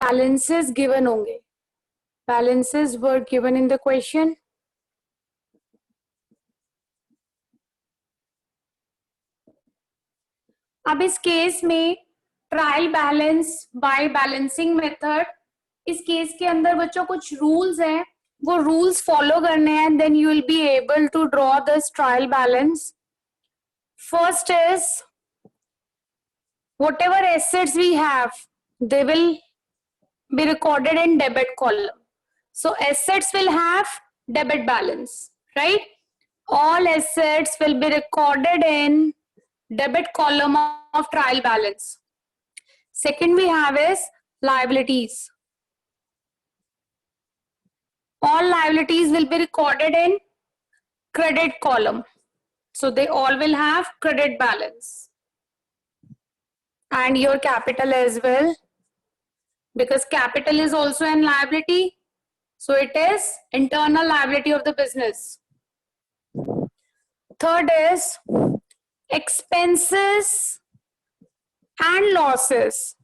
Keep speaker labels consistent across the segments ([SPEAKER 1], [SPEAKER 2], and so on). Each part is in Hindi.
[SPEAKER 1] balances given होंगे, balances were given in the question. अब इस केस में trial balance bye balancing method, इस केस के अंदर बच्चों कुछ रूल्स हैं, वो रूल्स फॉलो करने हैं, then you will be able to draw this trial balance. First is whatever assets we have, they will be recorded in debit column. So assets will have debit balance, right? All assets will be recorded in debit column of trial balance. Second we have is liabilities. All liabilities will be recorded in credit column. So they all will have credit balance. And your capital as well, because capital is also an liability. So it is internal liability of the business. Third is expenses and losses.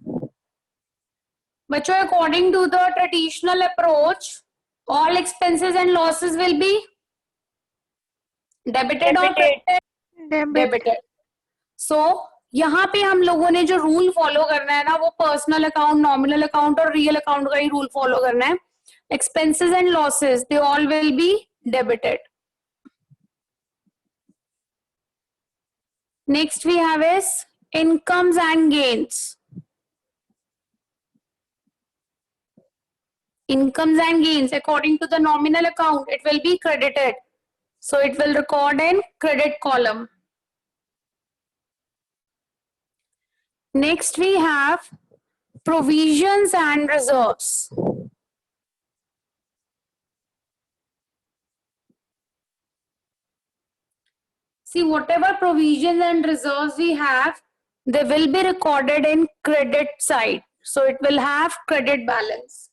[SPEAKER 1] But according to the traditional approach, all expenses and losses will be debited or credited? Debited. So यहाँ पे हम लोगों ने जो रूल फॉलो करना है ना, वो पर्सनल अकाउंट, नॉमिनल अकाउंट और रियल अकाउंट का ही रूल फॉलो करना है. Expenses and losses, they all will be debited. Next we have is incomes and gains. Incomes and gains, according to the nominal account, it will be credited. So it will record in credit column. Next we have provisions and reserves. See, whatever provisions and reserves we have, they will be recorded in credit side. So it will have credit balance.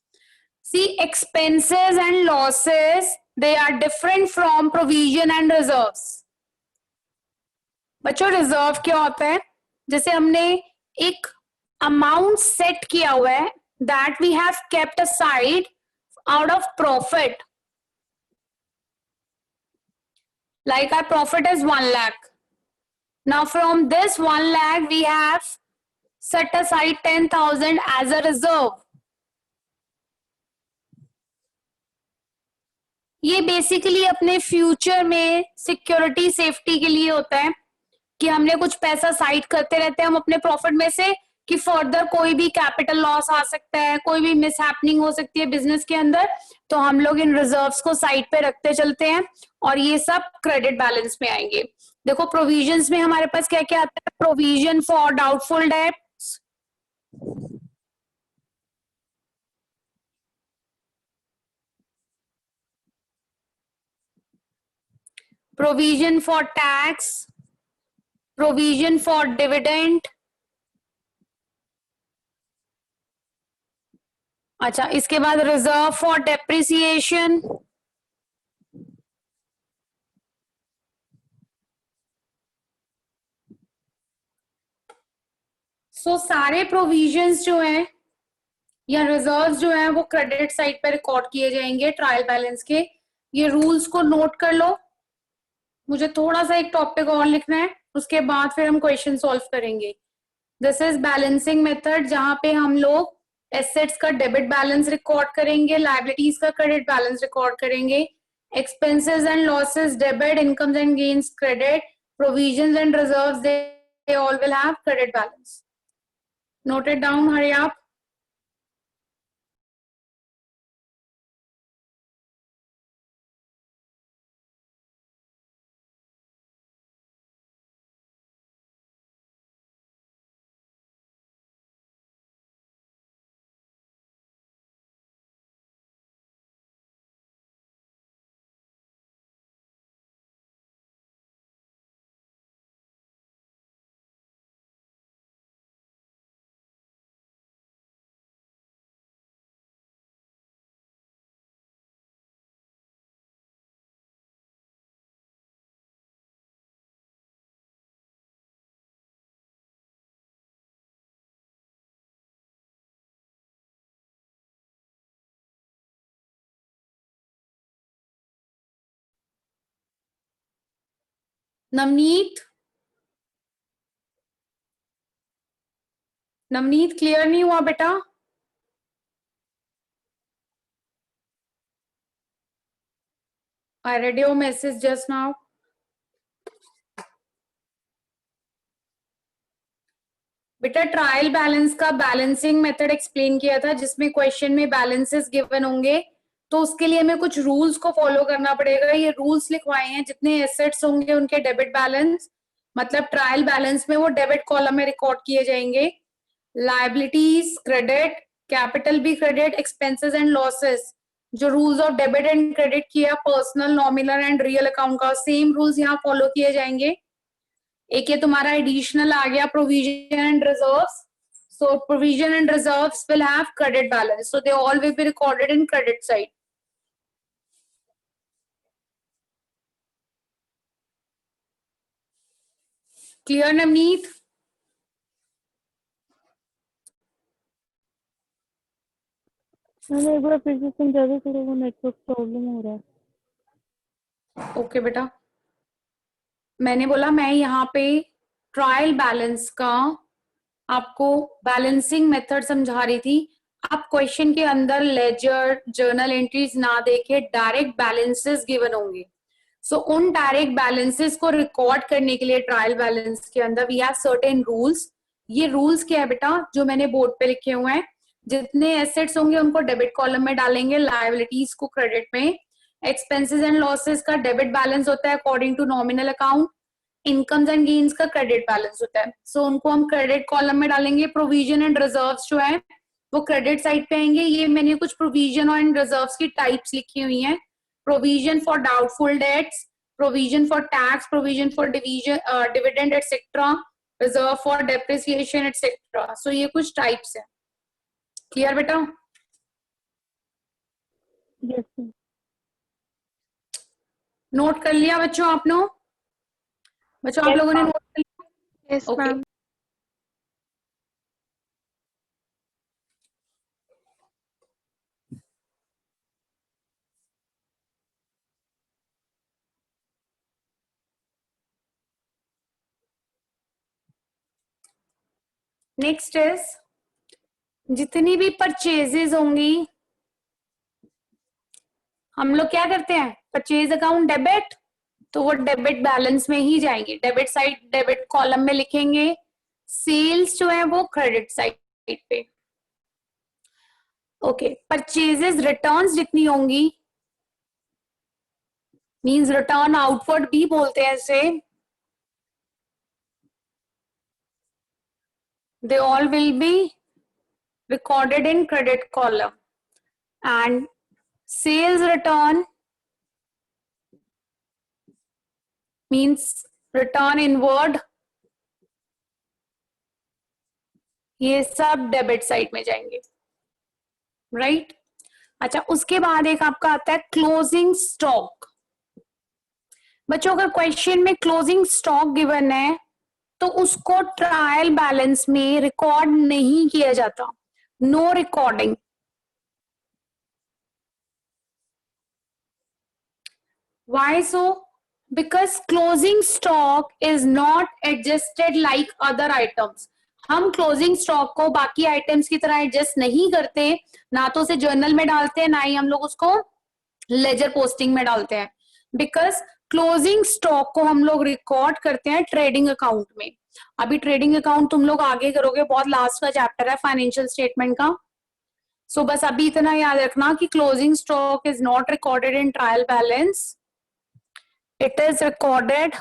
[SPEAKER 1] See, expenses and losses, they are different from provision and reserves. बच्चों रिजर्व क्या होता है? जैसे हमने एक अमाउंट सेट किया हुआ है, that we have kept aside out of profit. Like our profit is 1 lakh. Now from this 1 lakh we have set aside 10,000 as a reserve. ये बेसिकली अपने फ्यूचर में सिक्योरिटी सेफ्टी के लिए होता है कि हमने कुछ पैसा साइड करते रहते हैं हम अपने प्रॉफिट में से, कि फर्दर कोई भी कैपिटल लॉस आ सकता है, कोई भी मिस हैपनिंग हो सकती है बिजनेस के अंदर, तो हम लोग इन रिजर्व्स को साइड पे रखते चलते हैं और ये सब क्रेडिट बैलेंस में आएंगे. देखो प्रोविजंस में हमारे पास क्या क्या आता है? Provision for doubtful debts, provision for tax, provision for dividend. अच्छा, इसके बाद रिजर्व फॉर डेप्रिसिएशन. सो सारे प्रोविजंस जो हैं या रिजर्व्स जो हैं वो क्रेडिट साइड पे रिकॉर्ड किए जाएंगे ट्रायल बैलेंस के. ये रूल्स को नोट कर लो. मुझे थोड़ा सा एक टॉपिक और लिखना है, उसके बाद फिर हम क्वेश्चन सॉल्व करेंगे. दिस इज बैलेंसिंग मेथड, जहां पे हम लोग एसेट्स का डेबिट बैलेंस रिकॉर्ड करेंगे, लायबिलिटीज का क्रेडिट बैलेंस रिकॉर्ड करेंगे, expenses and losses debit, incomes and gains credit, provisions and reserves they all will have credit balance. Note it down, Hari आप. नवनीत, नवनीत क्लियर नहीं हुआ बेटा? I read your message just now. बेटा ट्रायल बैलेंस का बैलेंसिंग मेथड एक्सप्लेन किया था, जिसमें क्वेश्चन में बैलेंसेस गिवन होंगे, तो उसके लिए हमें कुछ रूल्स को फॉलो करना पड़ेगा। ये रूल्स लिखवाए हैं, जितने एसेट्स होंगे उनके डेबिट बैलेंस, मतलब ट्रायल बैलेंस में वो डेबिट कॉलम में रिकॉर्ड किए जाएंगे। लायबिलिटीज क्रेडिट, कैपिटल भी क्रेडिट, एक्सपेंसेस एंड लॉसेस, जो rules of debit and credit किया personal, nominal and real account का, सेम रूल्स यहाँ फॉलो किए जाएंगे। एक ये तुम्हारा एडिशनल आ गया provision and reserves. So provision and reserves will have credit balance, so they all will be recorded in credit side. Clear Navneet?
[SPEAKER 2] मैंने एक बार फिर से समझा दो, थोड़ा वो नेटवर्क प्रॉब्लम हो रहा है।
[SPEAKER 1] ओके बेटा, मैंने बोला मैं यहाँ पे ट्रायल बैलेंस का आपको बैलेंसिंग मेथड समझा रही थी। आप क्वेश्चन के अंदर लेजर जर्नल एंट्रीज ना देखे, डायरेक्ट बैलेंसेस गिवन होंगे। सो उन डायरेक्ट बैलेंसेस को रिकॉर्ड करने के लिए ट्रायल बैलेंस के अंदर वी हैव सर्टेन रूल्स। ये रूल्स क्या है बेटा, जो मैंने बोर्ड पे लिखे हुए हैं, जितने एसेट्स होंगे उनको डेबिट कॉलम में डालेंगे, लायबिलिटीज को क्रेडिट में, एक्सपेंसेस एंड लॉसेस का डेबिट बैलेंस होता है according to nominal account, incomes and gains का क्रेडिट बैलेंस होता है। सो उनको हम क्रेडिट कॉलम में डालेंगे। प्रोविजन एंड रिजर्व्स जो है वो क्रेडिट साइड पे आएंगे। ये मैंने कुछ प्रोविजन और रिजर्व्स की टाइप्स लिखी हुई हैं। Provision for doubtful debts, provision for tax, provision for dividend etcetera, reserve for depreciation etcetera. So ये कुछ टाइप्स है। क्लियर बेटा?
[SPEAKER 2] Yes sir.
[SPEAKER 1] नोट कर लिया बच्चों आप लोग? बच्चों आप लोगों ने नोट कर लिया?
[SPEAKER 2] Yes
[SPEAKER 1] okay.
[SPEAKER 2] Ma'am.
[SPEAKER 1] Next is, जितनी भी परचेजेस होंगी हम लोग क्या करते हैं, परचेज अकाउंट डेबिट, तो वो डेबिट बैलेंस में ही जाएंगे, डेबिट साइड डेबिट कॉलम में लिखेंगे। सेल्स जो है वो क्रेडिट साइड पे। ओके, परचेजेस रिटर्न्स जितनी होंगी, मींस रिटर्न आउटवर्ड भी बोलते हैं इसे, they all will be recorded in credit column. And sales return means return inward, ये सब डेबिट साइड में जाएंगे, राइट? अच्छा, उसके बाद एक आपका आता है क्लोजिंग स्टॉक। बच्चों अगर क्वेश्चन में क्लोजिंग स्टॉक गिवन है तो उसको ट्रायल बैलेंस में रिकॉर्ड नहीं किया जाता, no recording. Why so? Because closing stock is not adjusted like other items. हम क्लोजिंग स्टॉक को बाकी आइटम्स की तरह एडजस्ट नहीं करते, ना तो उसे जर्नल में डालते हैं, ना ही हम लोग उसको लेजर पोस्टिंग में डालते हैं। बिकॉज क्लोजिंग स्टॉक को हम लोग रिकॉर्ड करते हैं ट्रेडिंग अकाउंट में। अभी ट्रेडिंग अकाउंट तुम लोग आगे करोगे, बहुत लास्ट का चैप्टर है फाइनेंशियल स्टेटमेंट का। सो बस अभी इतना याद रखना कि closing stock is not recorded in trial balance, it is recorded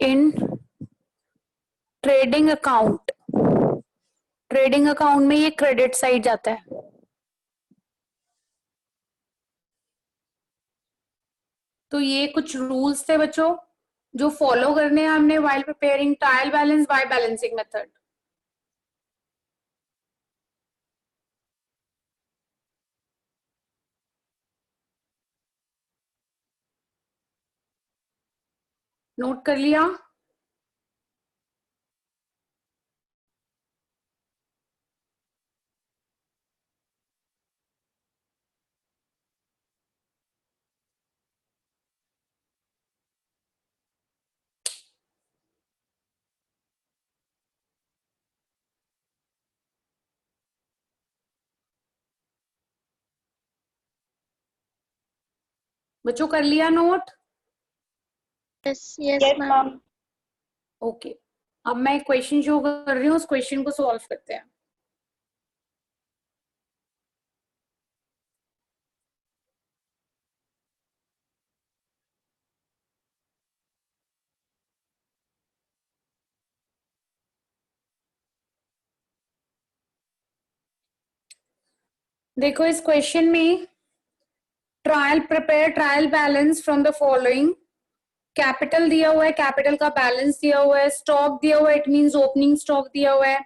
[SPEAKER 1] in trading account। Trading account में ये क्रेडिट साइड जाता है। तो ये कुछ रूल्स थे बच्चों जो फॉलो करने हैं हमने while preparing trial balance bye balancing method. Note कर लिया? बच्चों कर लिया नोट?
[SPEAKER 3] yes ma'am.
[SPEAKER 1] ओके, अब मैं क्वेश्चन शो कर रही हूँ, उस क्वेश्चन को सॉल्व करते हैं। देखो इस क्वेश्चन में prepare trial balance from the following. Capital दिया हुआ है, कैपिटल का बैलेंस दिया हुआ है, स्टॉक दिया हुआ है, इट मींस ओपनिंग स्टॉक दिया हुआ है,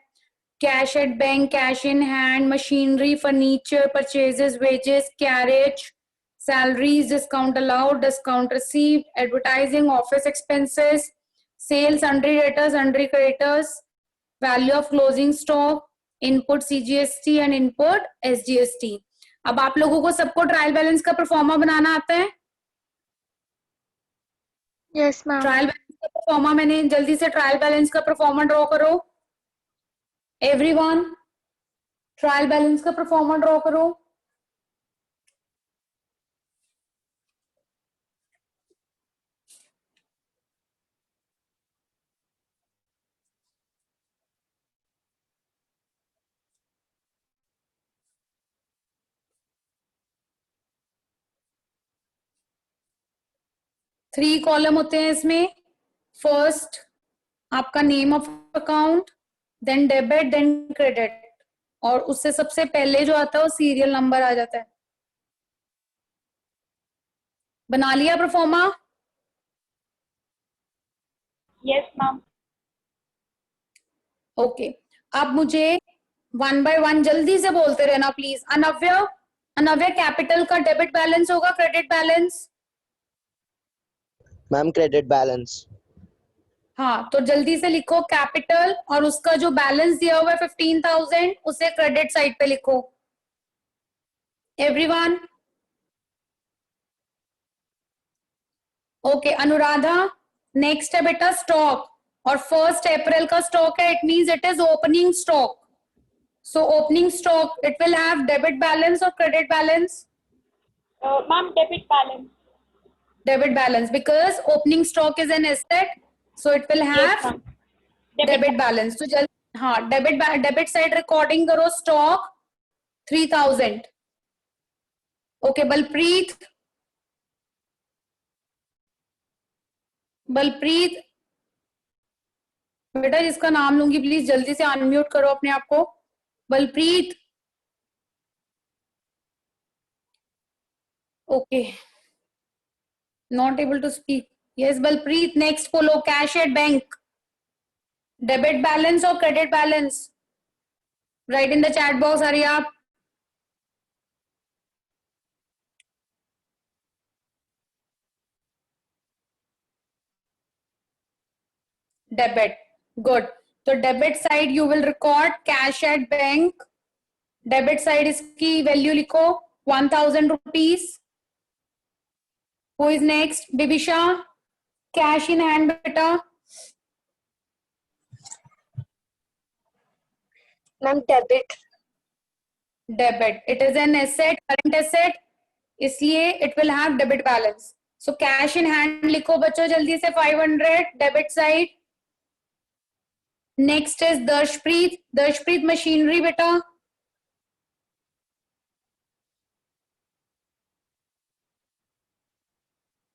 [SPEAKER 1] cash at bank, cash in hand, machinery, furniture, purchases, wages, carriage, salaries, discount allowed, discount received, advertising, office expenses, sales, sundry debtors, sundry creditors, value of closing stock, input CGST and input SGST। अब आप लोगों को सबको ट्रायल बैलेंस का परफॉर्मा बनाना आता है?
[SPEAKER 3] yes ma'am.
[SPEAKER 1] ट्रायल बैलेंस का परफॉर्मा, मैंने जल्दी से ट्रायल बैलेंस का परफॉर्मा ड्रॉ करो एवरीवन, ट्रायल बैलेंस का परफॉर्मा ड्रॉ करो। थ्री कॉलम होते हैं इसमें। फर्स्ट आपका name of account, then debit, then credit, और उससे सबसे पहले जो आता है वो सीरियल नंबर आ जाता है। बना लिया परफॉर्मा?
[SPEAKER 3] yes ma'am.
[SPEAKER 1] ओके, अब मुझे वन बाय वन जल्दी से बोलते रहना प्लीज। अनव्य, अनव्य कैपिटल का डेबिट बैलेंस होगा, credit balance?
[SPEAKER 4] Ma'am credit balance.
[SPEAKER 1] हाँ, तो जल्दी से लिखो कैपिटल और उसका जो बैलेंस दिया हुआ है 15,000, उसे क्रेडिट साइड पे लिखो एवरीवन। ओके अनुराधा, नेक्स्ट है बेटा स्टॉक, और 1 अप्रैल का स्टॉक है, it means it is opening stock. So opening stock it will have debit balance और credit balance?
[SPEAKER 3] Ma'am, debit balance.
[SPEAKER 1] Debit balance, because opening stock is an asset, so it will have
[SPEAKER 3] Yes ma'am.
[SPEAKER 1] debit balance। तो जल्द, हाँ, डेबिट साइड रिकॉर्डिंग करो, स्टॉक 3,000। ओके बलप्रीत, बलप्रीत बेटा जिसका नाम लूंगी प्लीज जल्दी से अनम्यूट करो अपने आप को। Balpreet, okay, not able to speak. Yes Balpreet, next follow cash at bank, debit balance और credit balance. Write in the chat box, hurry up. Debit, good. तो debit side you will record cash at bank, debit side इसकी वैल्यू लिखो 1,000 rupees. Who is next? Bibisha, cash in hand बेटा।
[SPEAKER 3] Ma'am, debit.
[SPEAKER 1] Debit, it is an asset, current asset, इसलिए it will have debit balance. So cash in hand लिखो बच्चों जल्दी से 500 debit side. Next is Darshpreet, Darshpreet machinery बेटा।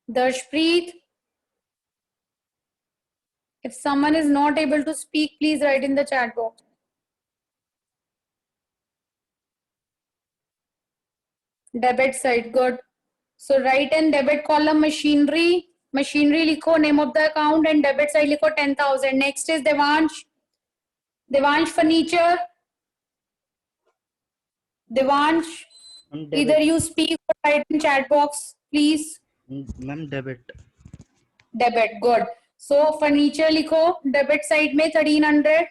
[SPEAKER 1] Darshpreet, if someone is not able to speak, please write in the chat box. Debit side, good. So write in debit column machinery, machinery likho, name of the account, and debit side likho 10,000. Next is Devansh, Devansh furniture. Devansh, either you speak or write in chat box, please.
[SPEAKER 4] Ma'am debit.
[SPEAKER 1] Debit, good. So furniture लिखो डेबिट साइड में 1300।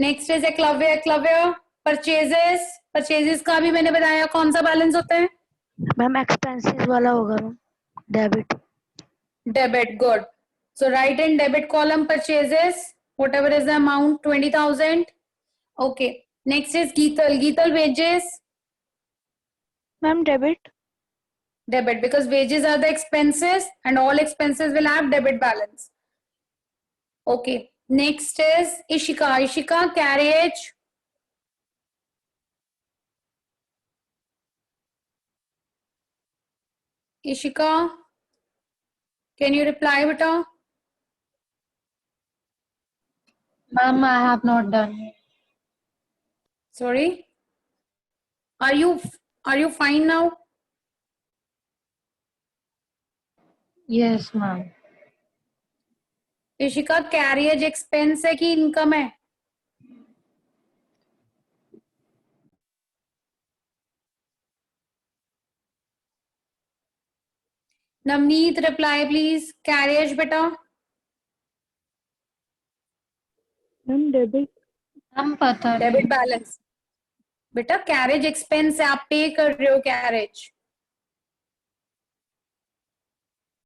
[SPEAKER 1] Next is Eklavya, Eklavya purchases, purchases का भी मैंने बताया कौन सा बैलेंस होता है?
[SPEAKER 2] मैम एक्सपेंसेस वाला होगा ma'am, debit.
[SPEAKER 1] Debit, good. So write in debit column purchases whatever is the amount 20,000। Okay, next is Geetal, Geetal wages.
[SPEAKER 2] Ma'am debit.
[SPEAKER 1] Debit, because wages are the expenses and all expenses will have debit balance. Okay, next is Ishika. Ishika, carriage. Ishika, can you reply, beta?
[SPEAKER 2] Ma'am, I have not done.
[SPEAKER 1] Sorry. Are you fine now?
[SPEAKER 2] Yes, ma'am.
[SPEAKER 1] Ishika, carriage expense है कि इनकम है? Navneet, reply please. कैरियज बेटा.
[SPEAKER 2] Ma'am debit. हम पता
[SPEAKER 1] डेबिट
[SPEAKER 2] नहीं।
[SPEAKER 1] बैलेंस. बेटा कैरेज एक्सपेंस है, आप पे कर रहे हो carriage.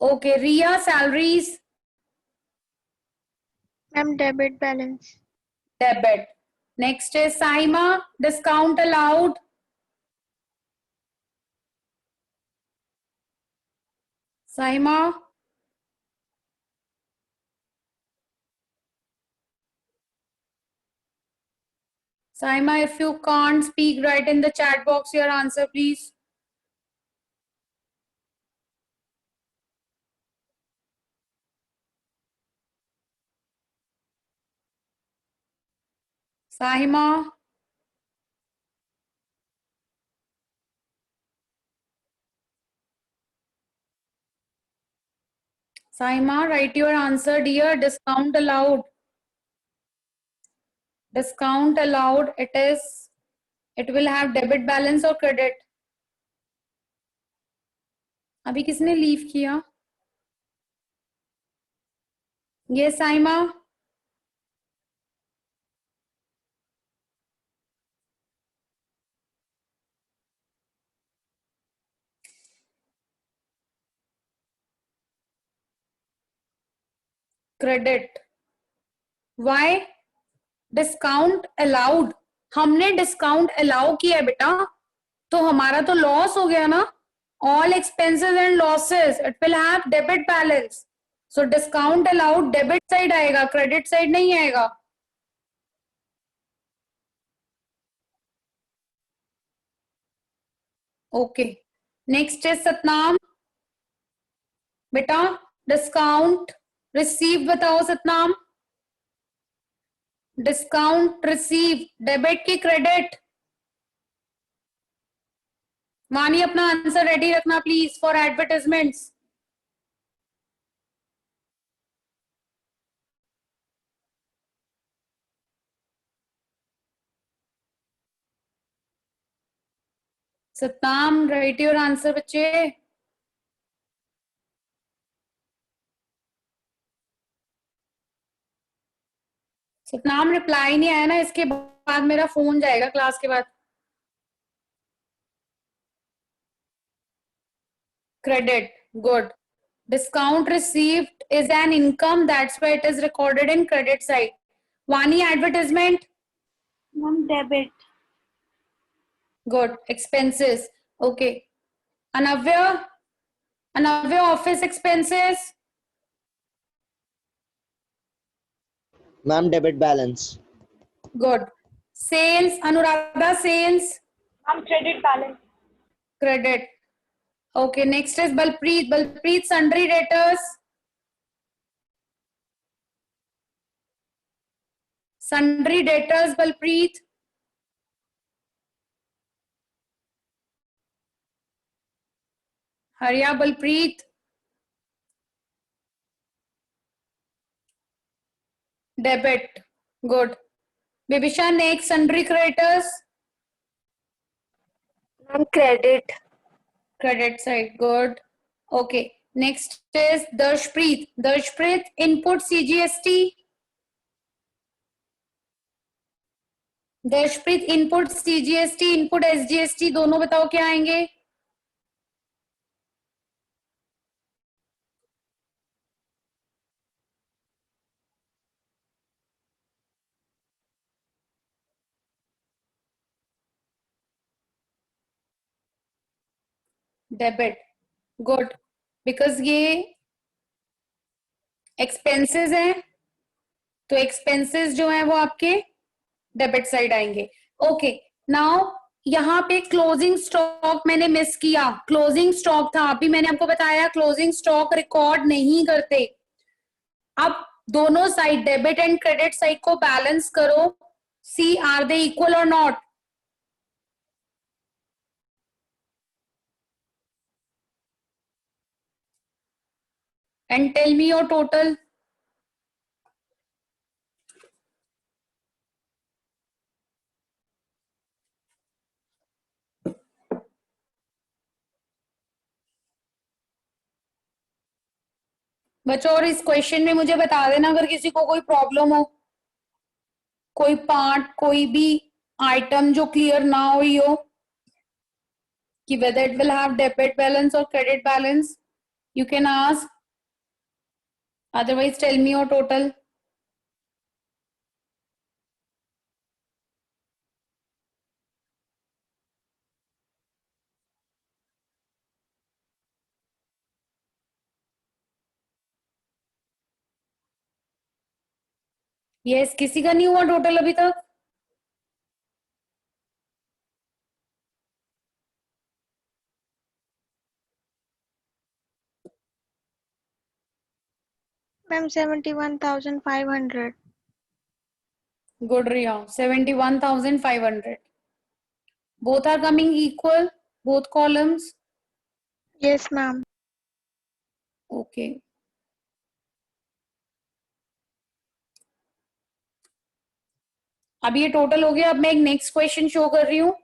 [SPEAKER 1] Okay, Riya, salaries.
[SPEAKER 3] Ma'am, debit balance.
[SPEAKER 1] Debit. Next है Saima, discount allowed. Saima. Saima, if you can't speak, write in the chat box your answer, please. Saima. Saima, write your answer, dear. Discount allowed. Discount allowed. It will have debit balance or credit. अभी किसने लीव किया? ये Saima. Credit. Why? Discount allowed. हमने डिस्काउंट अलाउ किया है बेटा, तो हमारा तो लॉस हो गया ना. All expenses and losses it will have debit balance. So discount allowed debit side आएगा, क्रेडिट साइड नहीं आएगा. Okay, next is Satnam. बेटा डिस्काउंट रिसीव बताओ सतनाम. डिस्काउंट रिसीव डेबिट की क्रेडिट? मानी अपना आंसर रेडी रखना please for advertisements. Satnam, right your answer बच्चे. सतनाम, रिप्लाई नहीं आया ना, इसके बाद मेरा फोन जाएगा क्लास के बाद. Credit, good. Discount received is an income, that's why it is recorded in credit side. Vani, advertisement?
[SPEAKER 3] Ma'am, debit.
[SPEAKER 1] Good. Expenses, okay. Anavya? Anavya, office expenses?
[SPEAKER 4] Ma'am, debit balance.
[SPEAKER 1] Good. Sales, Anuradha, sales?
[SPEAKER 3] Ma'am, credit balance.
[SPEAKER 1] Credit. Okay, next is Balpreet. Balpreet, sundry debtors? Sundry debtors, Balpreet? Harya, Balpreet? Debit. Good. Bibisha, next, sundry creditors?
[SPEAKER 3] Ma'am, credit.
[SPEAKER 1] Credit side, good. Okay, next is Darshpreet. Darshpreet, input CGST. Darshpreet, input CGST, input SGST, दोनों बताओ क्या आएंगे? Debit. गुड, बिकॉज ये एक्सपेंसेस हैं, तो एक्सपेंसेस जो है वो आपके डेबिट साइड आएंगे। ओके, नाउ यहाँ पे क्लोजिंग स्टॉक मैंने मिस किया, क्लोजिंग स्टॉक था, अभी मैंने आपको बताया क्लोजिंग स्टॉक रिकॉर्ड नहीं करते। अब दोनों side debit and credit side को बैलेंस करो, सी आर दे इक्वल और not. And tell me your total. बच्चों, और इस क्वेश्चन में मुझे बता देना अगर किसी को कोई प्रॉब्लम हो, कोई पार्ट, कोई भी आइटम जो क्लियर ना हुई हो, कि whether it will have debit balance or credit balance, you can ask. Otherwise, tell me your total. Yes, किसी का नहीं हुआ टोटल अभी तक?
[SPEAKER 3] Ma'am, 71,500.
[SPEAKER 1] Good, Riya. 71,500. Both are coming equal, both columns.
[SPEAKER 3] Yes, ma'am.
[SPEAKER 1] Okay. अब ये टोटल हो गया। अब मैं एक नेक्स्ट क्वेश्चन शो कर रही हूँ।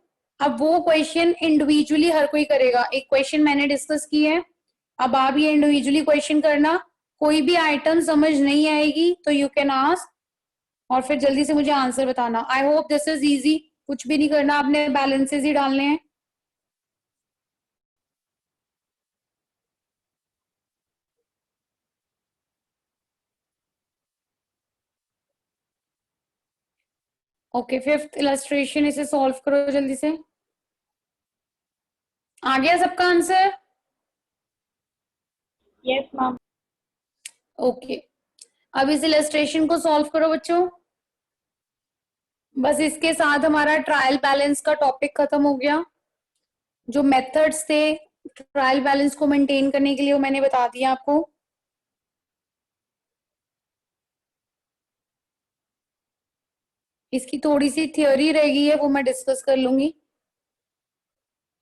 [SPEAKER 1] अब वो क्वेश्चन इंडिविजुअली हर कोई करेगा। एक क्वेश्चन मैंने डिस्कस की है, अब आप ये इंडिविजुअली क्वेश्चन करना। कोई भी आइटम समझ नहीं आएगी तो यू कैन आस्क, और फिर जल्दी से मुझे आंसर बताना। I hope this is easy. कुछ भी नहीं करना, आपने बैलेंसेस ही डालने हैं। ओके, फिफ्थ इलस्ट्रेशन, इसे सॉल्व करो जल्दी से। आ गया सबका आंसर?
[SPEAKER 3] Yes, ma'am.
[SPEAKER 1] ओके, अब इस इलस्ट्रेशन को सॉल्व करो बच्चों। बस इसके साथ हमारा ट्रायल बैलेंस का टॉपिक खत्म हो गया। जो मेथड्स थे ट्रायल बैलेंस को मेंटेन करने के लिए वो मैंने बता दिया आपको। इसकी थोड़ी सी थ्योरी रह गई है, वो मैं डिस्कस कर लूंगी।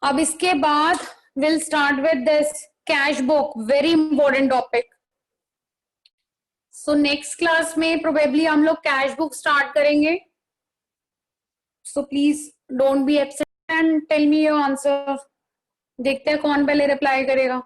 [SPEAKER 1] अब इसके बाद will start with this cash book, very important topic. So next class में प्रोबेबली हम लोग कैश बुक स्टार्ट करेंगे। So please don't be absent and tell me your answer. देखते हैं कौन पहले रिप्लाई करेगा।